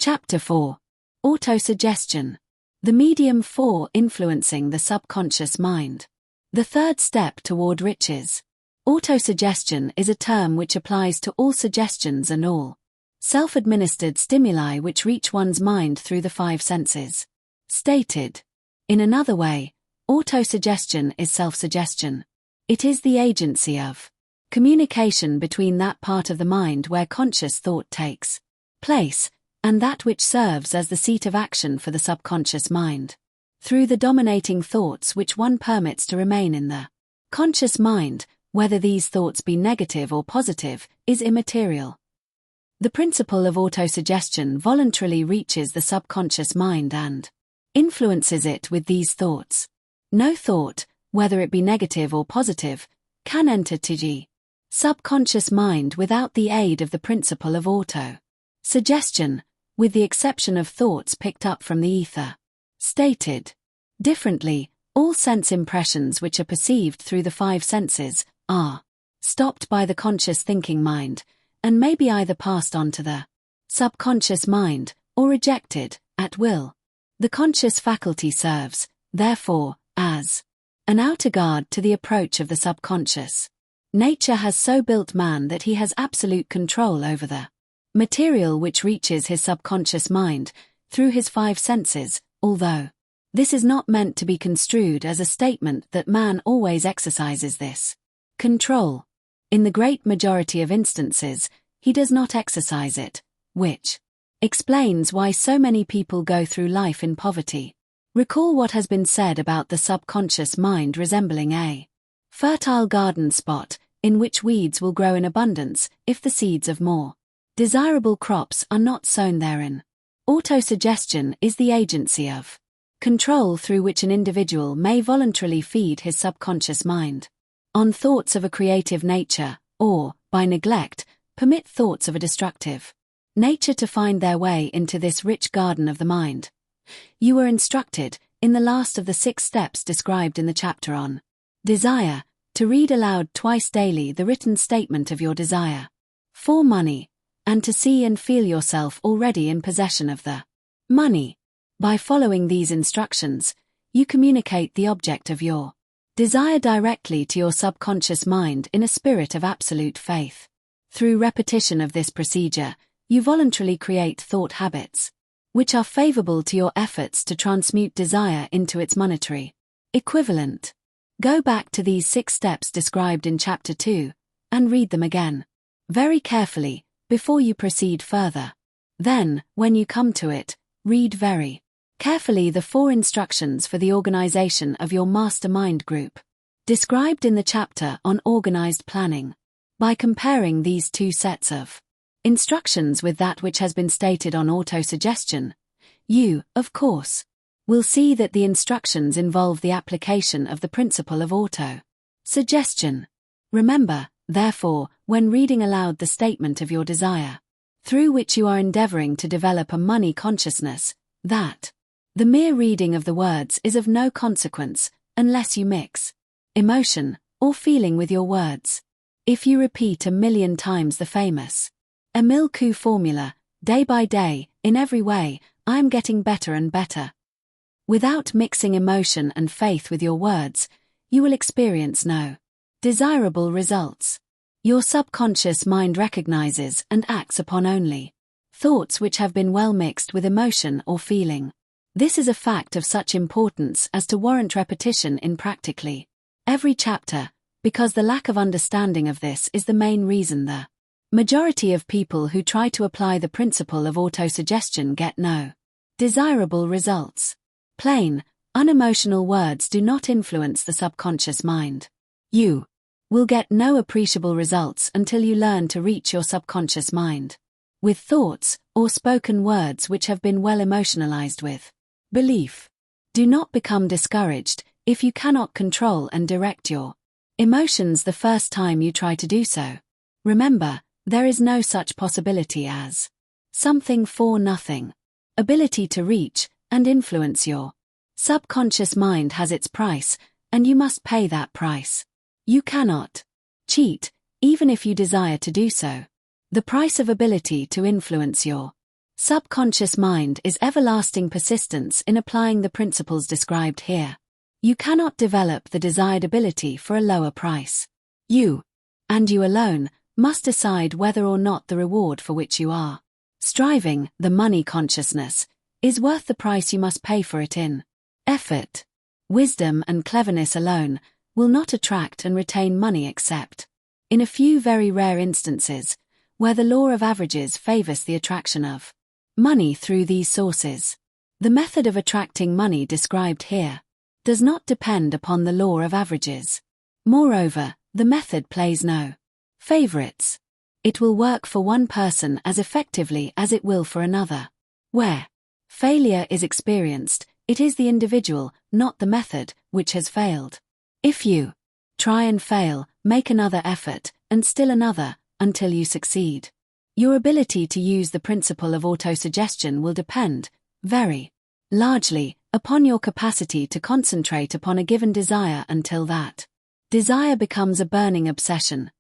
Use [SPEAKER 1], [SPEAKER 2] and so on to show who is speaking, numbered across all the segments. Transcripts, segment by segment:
[SPEAKER 1] Chapter 4. Autosuggestion. The medium for influencing the subconscious mind. The third step toward riches. Autosuggestion is a term which applies to all suggestions and all self-administered stimuli which reach one's mind through the five senses. Stated in another way, autosuggestion is self-suggestion. It is the agency of communication between that part of the mind where conscious thought takes place, and that which serves as the seat of action for the subconscious mind. Through the dominating thoughts which one permits to remain in the conscious mind, whether these thoughts be negative or positive, is immaterial. The principle of autosuggestion voluntarily reaches the subconscious mind and influences it with these thoughts. No thought, whether it be negative or positive, can enter the subconscious mind without the aid of the principle of auto-suggestion, with the exception of thoughts picked up from the ether. Stated differently, all sense impressions which are perceived through the five senses are stopped by the conscious thinking mind, and may be either passed on to the subconscious mind, or rejected, at will. The conscious faculty serves, therefore, as an outer guard to the approach of the subconscious. Nature has so built man that he has absolute control over the material which reaches his subconscious mind through his five senses, although this is not meant to be construed as a statement that man always exercises this control. In the great majority of instances, he does not exercise it, which explains why so many people go through life in poverty. Recall what has been said about the subconscious mind resembling a fertile garden spot, in which weeds will grow in abundance if the seeds of more desirable crops are not sown therein. Autosuggestion is the agency of control through which an individual may voluntarily feed his subconscious mind on thoughts of a creative nature, or, by neglect, permit thoughts of a destructive nature to find their way into this rich garden of the mind. You were instructed, in the last of the 6 steps described in the chapter on desire, to read aloud twice daily the written statement of your desire for money, and to see and feel yourself already in possession of the money. By following these instructions, you communicate the object of your desire directly to your subconscious mind in a spirit of absolute faith. Through repetition of this procedure, you voluntarily create thought habits, which are favorable to your efforts to transmute desire into its monetary equivalent. Go back to these 6 steps described in Chapter 2, and read them again very carefully before you proceed further. Then, when you come to it, read very carefully the 4 instructions for the organization of your mastermind group, described in the chapter on organized planning. By comparing these 2 sets of instructions with that which has been stated on autosuggestion, you, of course, will see that the instructions involve the application of the principle of auto-suggestion. Remember, therefore, when reading aloud the statement of your desire, through which you are endeavoring to develop a money consciousness, that the mere reading of the words is of no consequence, unless you mix emotion or feeling with your words. If you repeat 1,000,000 times the famous Emile Coup formula, day by day, in every way, I am getting better and better, without mixing emotion and faith with your words, you will experience no desirable results. Your subconscious mind recognizes and acts upon only thoughts which have been well mixed with emotion or feeling. This is a fact of such importance as to warrant repetition in practically every chapter, because the lack of understanding of this is the main reason the majority of people who try to apply the principle of autosuggestion get no desirable results. Plain, unemotional words do not influence the subconscious mind. You will get no appreciable results until you learn to reach your subconscious mind with thoughts or spoken words which have been well emotionalized with belief. Do not become discouraged if you cannot control and direct your emotions the first time you try to do so. Remember, there is no such possibility as something for nothing. Ability to reach and influence your subconscious mind has its price, and you must pay that price. You cannot cheat, even if you desire to do so. The price of ability to influence your Subconscious mind is everlasting persistence in applying the principles described here. You cannot develop the desired ability for a lower price. You, and you alone, must decide whether or not the reward for which you are striving, the money consciousness, is worth the price you must pay for it in effort. Wisdom and cleverness alone will not attract and retain money except in a few very rare instances, where the law of averages favors the attraction of money through these sources. The method of attracting money described here does not depend upon the law of averages. Moreover, the method plays no favorites. It will work for one person as effectively as it will for another. Where failure is experienced, it is the individual, not the method, which has failed. If you try and fail, make another effort, and still another, until you succeed. Your ability to use the principle of autosuggestion will depend, very largely, upon your capacity to concentrate upon a given desire until that desire becomes a burning obsession.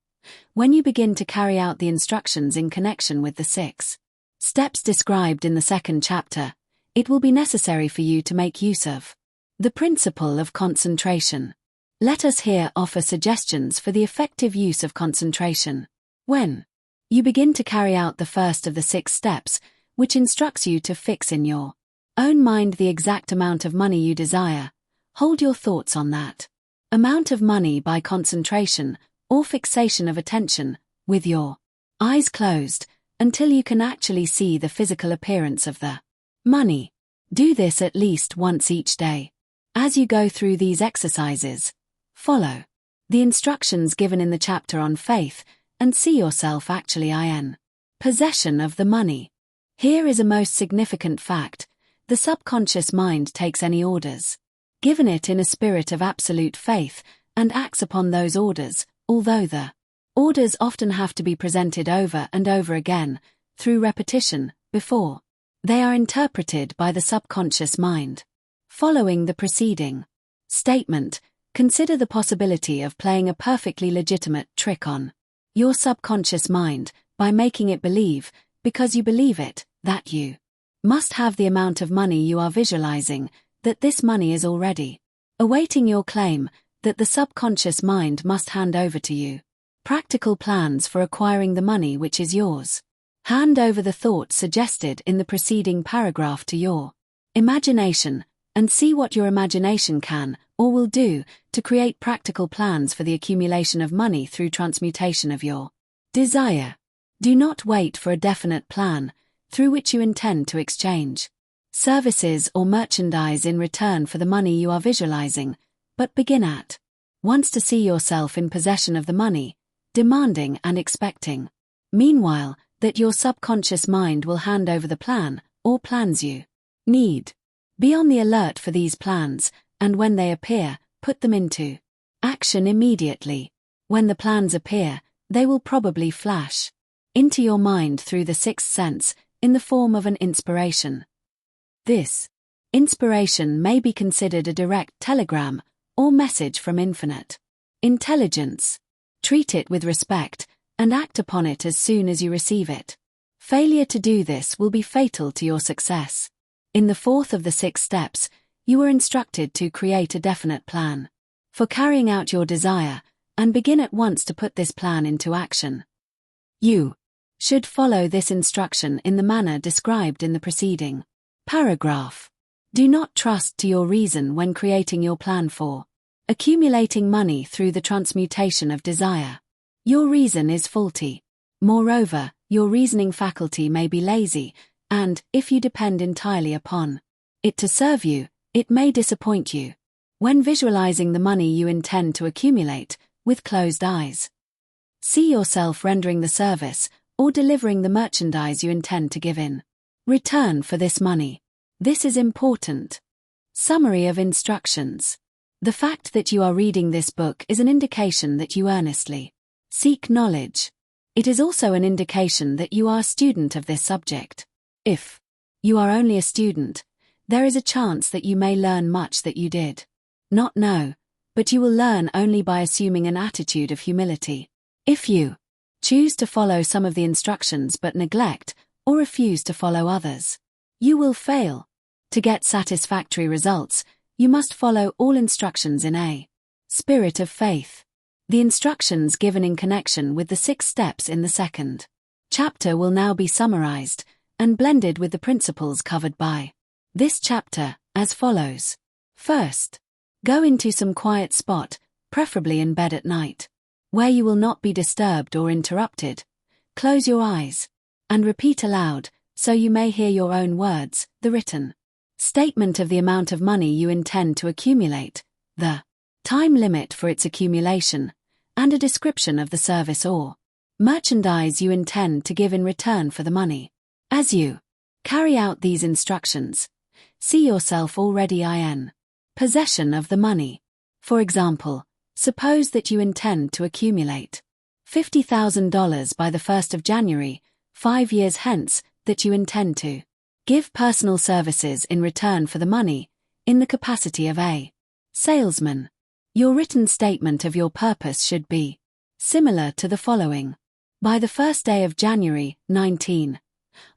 [SPEAKER 1] When you begin to carry out the instructions in connection with the 6 steps described in the second chapter, it will be necessary for you to make use of the principle of concentration. Let us here offer suggestions for the effective use of concentration. When you begin to carry out the first of the 6 steps, which instructs you to fix in your own mind the exact amount of money you desire, hold your thoughts on that amount of money by concentration or fixation of attention, with your eyes closed, until you can actually see the physical appearance of the money. Do this at least once each day. As you go through these exercises, follow the instructions given in the chapter on faith and see yourself actually in possession of the money. Here is a most significant fact: the subconscious mind takes any orders given it in a spirit of absolute faith and acts upon those orders, although the orders often have to be presented over and over again, through repetition, before they are interpreted by the subconscious mind. Following the preceding statement, consider the possibility of playing a perfectly legitimate trick on your subconscious mind by making it believe, because you believe it, that you must have the amount of money you are visualizing, that this money is already awaiting your claim, that the subconscious mind must hand over to you practical plans for acquiring the money which is yours. Hand over the thoughts suggested in the preceding paragraph to your imagination, and see what your imagination can, or will do, to create practical plans for the accumulation of money through transmutation of your desire. Do not wait for a definite plan, through which you intend to exchange services or merchandise in return for the money you are visualizing, but begin at once to see yourself in possession of the money, demanding and expecting, meanwhile, that your subconscious mind will hand over the plan, or plans you need. Be on the alert for these plans, and when they appear, put them into action immediately. When the plans appear, they will probably flash into your mind through the 6th sense, in the form of an inspiration. This inspiration may be considered a direct telegram or message from infinite intelligence. Treat it with respect, and act upon it as soon as you receive it. Failure to do this will be fatal to your success. In the 4th of the 6 steps, you were instructed to create a definite plan for carrying out your desire, and begin at once to put this plan into action. You should follow this instruction in the manner described in the preceding paragraph. Do not trust to your reason when creating your plan for accumulating money through the transmutation of desire. Your reason is faulty. Moreover, your reasoning faculty may be lazy, and, if you depend entirely upon it to serve you, it may disappoint you. When visualizing the money you intend to accumulate, with closed eyes, see yourself rendering the service, or delivering the merchandise you intend to give in return for this money. This is important. Summary of instructions. The fact that you are reading this book is an indication that you earnestly seek knowledge. It is also an indication that you are a student of this subject. If you are only a student, there is a chance that you may learn much that you did not know, but you will learn only by assuming an attitude of humility. If you choose to follow some of the instructions but neglect or refuse to follow others. You will fail. To get satisfactory results, you must follow all instructions in a spirit of faith. The instructions given in connection with the 6 steps in the second chapter will now be summarized and blended with the principles covered by this chapter, as follows. First, go into some quiet spot, preferably in bed at night, where you will not be disturbed or interrupted. Close your eyes and repeat aloud, so you may hear your own words, the written statement of the amount of money you intend to accumulate, the time limit for its accumulation, and a description of the service or merchandise you intend to give in return for the money. As you carry out these instructions, see yourself already in possession of the money. For example, suppose that you intend to accumulate $50,000 by the 1st of January, 5 years hence, that you intend to give personal services in return for the money, in the capacity of a salesman. Your written statement of your purpose should be similar to the following. By the 1st day of January, 19,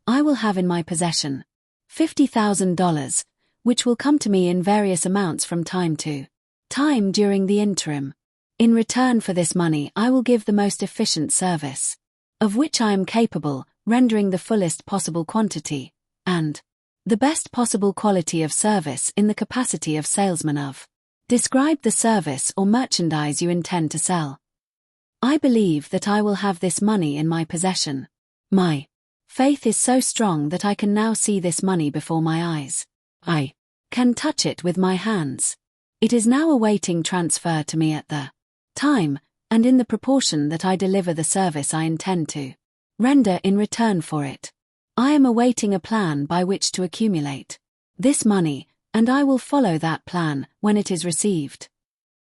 [SPEAKER 1] I will have in my possession $50,000, which will come to me in various amounts from time to time during the interim. In return for this money I will give the most efficient service, of which I am capable, rendering the fullest possible quantity, and the best possible quality of service in the capacity of salesman of. Describe the service or merchandise you intend to sell. I believe that I will have this money in my possession. My faith is so strong that I can now see this money before my eyes. I can touch it with my hands. It is now awaiting transfer to me at the time, and in the proportion that I deliver the service I intend to render in return for it. I am awaiting a plan by which to accumulate this money, and I will follow that plan when it is received.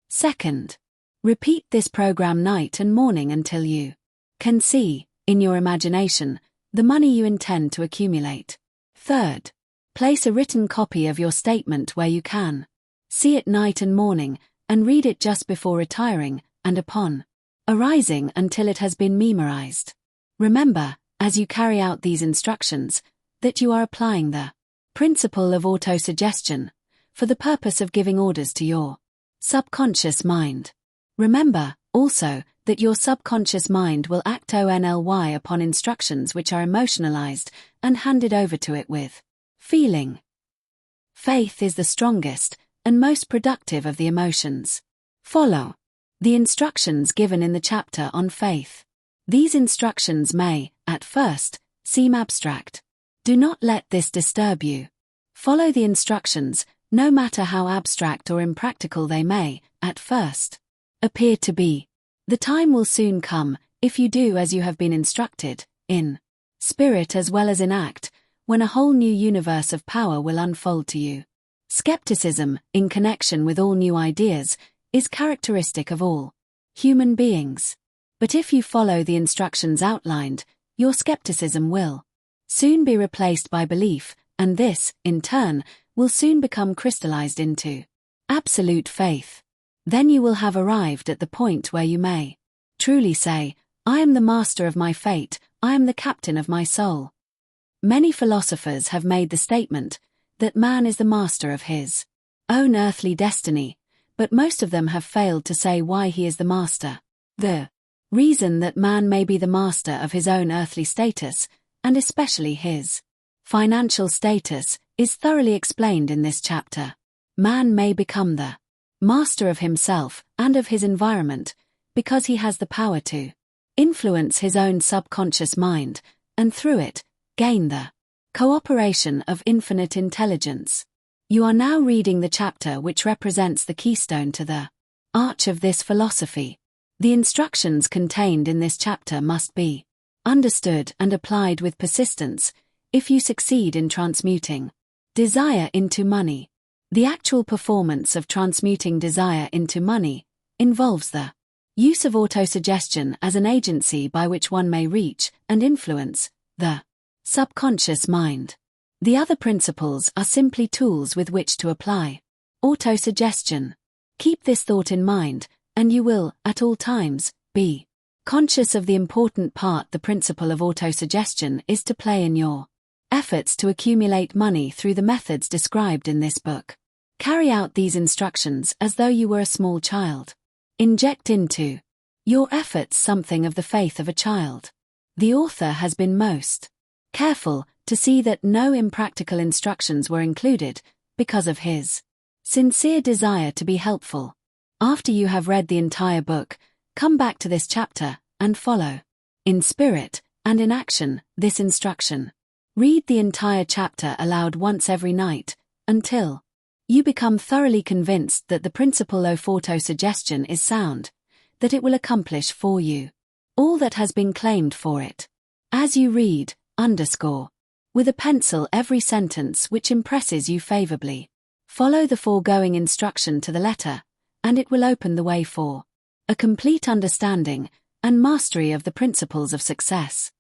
[SPEAKER 1] Second, repeat this program night and morning until you can see, in your imagination, the money you intend to accumulate. Third, place a written copy of your statement where you can see it night and morning, and read it just before retiring and upon arising until it has been memorized. Remember, as you carry out these instructions, that you are applying the principle of autosuggestion for the purpose of giving orders to your subconscious mind. Remember, also, that your subconscious mind will act only upon instructions which are emotionalized and handed over to it with feeling. Faith is the strongest and most productive of the emotions. Follow the instructions given in the chapter on faith. These instructions may, at first, seem abstract. Do not let this disturb you. Follow the instructions, no matter how abstract or impractical they may, at first, appear to be. The time will soon come, if you do as you have been instructed, in spirit as well as in act, when a whole new universe of power will unfold to you. Skepticism, in connection with all new ideas, is characteristic of all human beings. But if you follow the instructions outlined, your skepticism will soon be replaced by belief, and this, in turn, will soon become crystallized into absolute faith. Then you will have arrived at the point where you may truly say, I am the master of my fate, I am the captain of my soul. Many philosophers have made the statement that man is the master of his own earthly destiny, but most of them have failed to say why he is the master. The reason that man may be the master of his own earthly status, and especially his financial status, is thoroughly explained in this chapter. Man may become the master of himself and of his environment because he has the power to influence his own subconscious mind, and through it, gain the cooperation of infinite intelligence. You are now reading the chapter which represents the keystone to the arch of this philosophy. The instructions contained in this chapter must be understood and applied with persistence if you succeed in transmuting desire into money. The actual performance of transmuting desire into money involves the use of autosuggestion as an agency by which one may reach and influence the subconscious mind. The other principles are simply tools with which to apply autosuggestion. Keep this thought in mind, and you will, at all times, be Conscious of the important part the principle of autosuggestion is to play in your efforts to accumulate money through the methods described in this book. Carry out these instructions as though you were a small child. Inject into your efforts something of the faith of a child. The author has been most careful to see that no impractical instructions were included because of his sincere desire to be helpful. After you have read the entire book, come back to this chapter and follow, in spirit and in action, this instruction. Read the entire chapter aloud once every night, until you become thoroughly convinced that the principle of autosuggestion is sound, that it will accomplish for you all that has been claimed for it. As you read, underscore with a pencil every sentence which impresses you favorably. Follow the foregoing instruction to the letter, and it will open the way for a complete understanding and mastery of the principles of success.